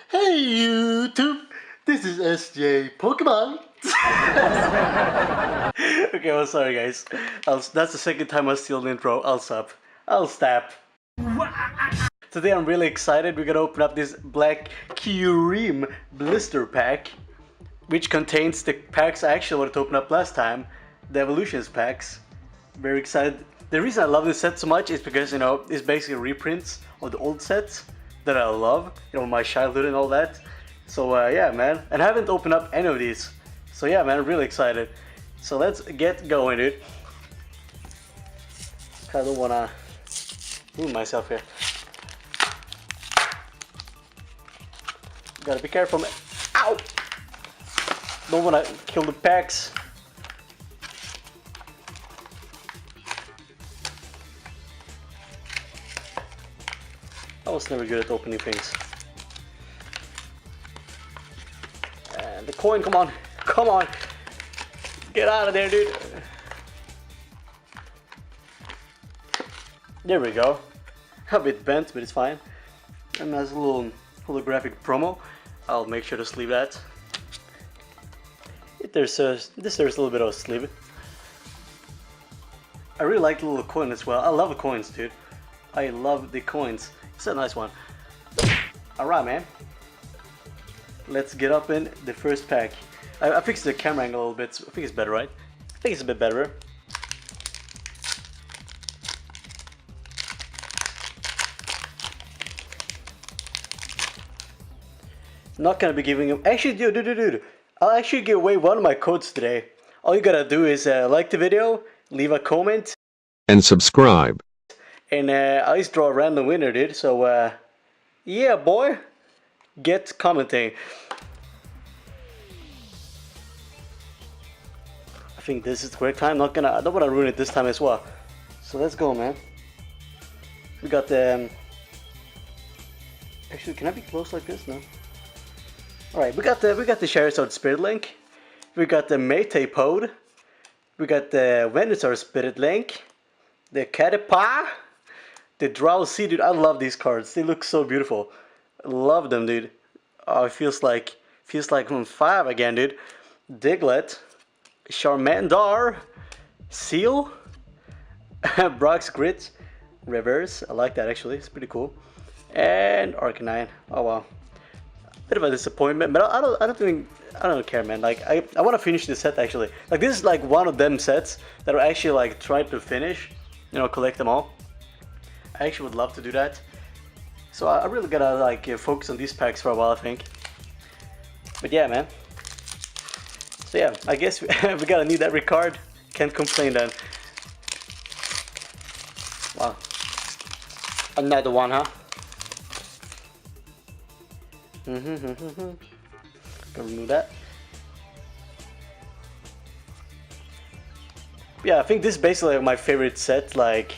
Hey YouTube, this is SJ Pokemon. Okay, well, sorry guys. That's the second time I steal the intro. I'll stop. I'll stop. Today I'm really excited. We're gonna open up this black Kyurem blister pack, which contains the packs I actually wanted to open up last time, the evolutions packs. Very excited. The reason I love this set so much is because, you know, it's basically reprints of the old sets that I love, you know, my childhood and all that. So yeah, man, and I haven't opened up any of these. So yeah, man, I'm really excited. So let's get going, dude. I don't wanna ruin myself here. Gotta be careful, man. Ow! Don't wanna kill the packs. I was never good at opening things. And the coin, come on, come on, get out of there, dude. There we go. A bit bent, but it's fine. And there's a little holographic promo. I'll make sure to sleeve that. This deserves a little bit of a sleeve. I really like the little coin as well. I love the coins, dude. I love the coins. It's a nice one. Alright, man. Let's get up in the first pack. I fixed the camera angle a little bit. So I think it's better, right? I think it's a bit better. Not gonna be giving him. Actually, dude. I'll actually give away one of my codes today. All you gotta do is like the video, leave a comment, and subscribe. And I just draw a random winner, dude. So yeah, boy, get commenting. I think this is the correct time. I don't want to ruin it this time as well. So let's go, man. We got the. Actually, can I be close like this? No. All right, we got the Charizard Spirit Link. We got the Metapod. We got the Venusaur Spirit Link. The Caterpie. The Drowsy, dude. I love these cards. They look so beautiful. I love them, dude. Oh, it feels like I'm 5 again, dude. Diglett, Charmander, Seal, Brock's Grit, Reverse. I like that actually. It's pretty cool. And Arcanine. Oh wow. Bit of a disappointment, but I don't care, man. Like I want to finish this set actually. Like this is like one of them sets that I actually like trying to finish. You know, collect them all. I actually would love to do that. So I really gotta like focus on these packs for a while, I think. But yeah, man. So yeah, I guess we gotta need every card. Can't complain then. Wow. Another one, huh? Gonna remove that. Yeah, I think this is basically my favorite set, like,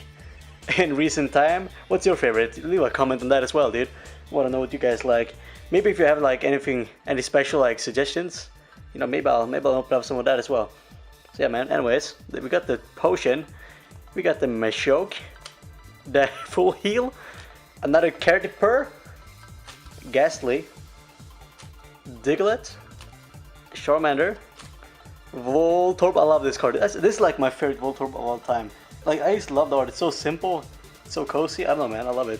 in recent time. What's your favorite? Leave a comment on that as well, dude. Want to know what you guys like. Maybe if you have like any special like suggestions, you know, maybe I'll open up some of that as well. So yeah, man. Anyways, we got the potion, we got the Meshoke, the full heal, another Caterpie, Ghastly, Diglett, Charmander, Voltorb. I love this card. This is like my favorite Voltorb of all time. Like I just love the art. It's so simple, it's so cozy. I don't know, man. I love it.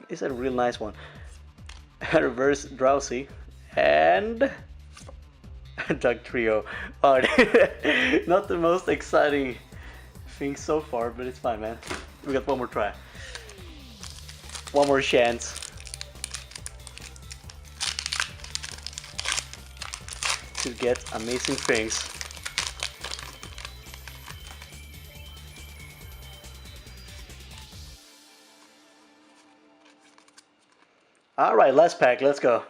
It's a real nice one. Reverse Drowsy and Dug Trio. Oh, not the most exciting thing so far, but it's fine, man. We got one more try, one more chance to get amazing things. Alright, last pack, let's go.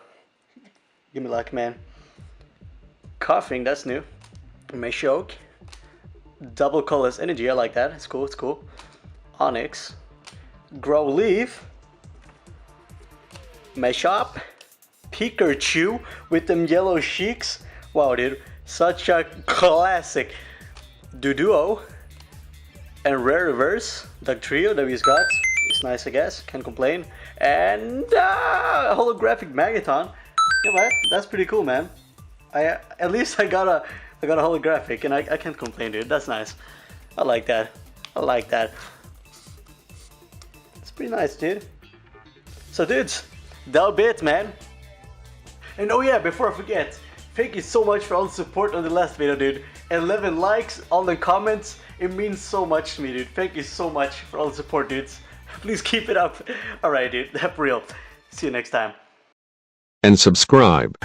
Give me luck, man. Coughing, that's new. Meshoke. Double colorless energy, I like that. It's cool, it's cool. Onyx. Growleaf. Meshop. Pikachu with them yellow cheeks. Wow, dude. Such a classic. Duduo. And Rare Reverse. Dug Trio that we just got. Looks nice, I guess. Can't complain. And a holographic Magneton. Yeah, what? That's pretty cool, man. At least I got a holographic, and I can't complain, dude. That's nice. I like that. I like that. It's pretty nice, dude. So, dudes, that'll be it, man. And oh yeah, before I forget, thank you so much for all the support on the last video, dude. 11 likes, all the comments. It means so much to me, dude. Thank you so much for all the support, dudes. Please keep it up. Alright, dude. That's real. See you next time. And subscribe.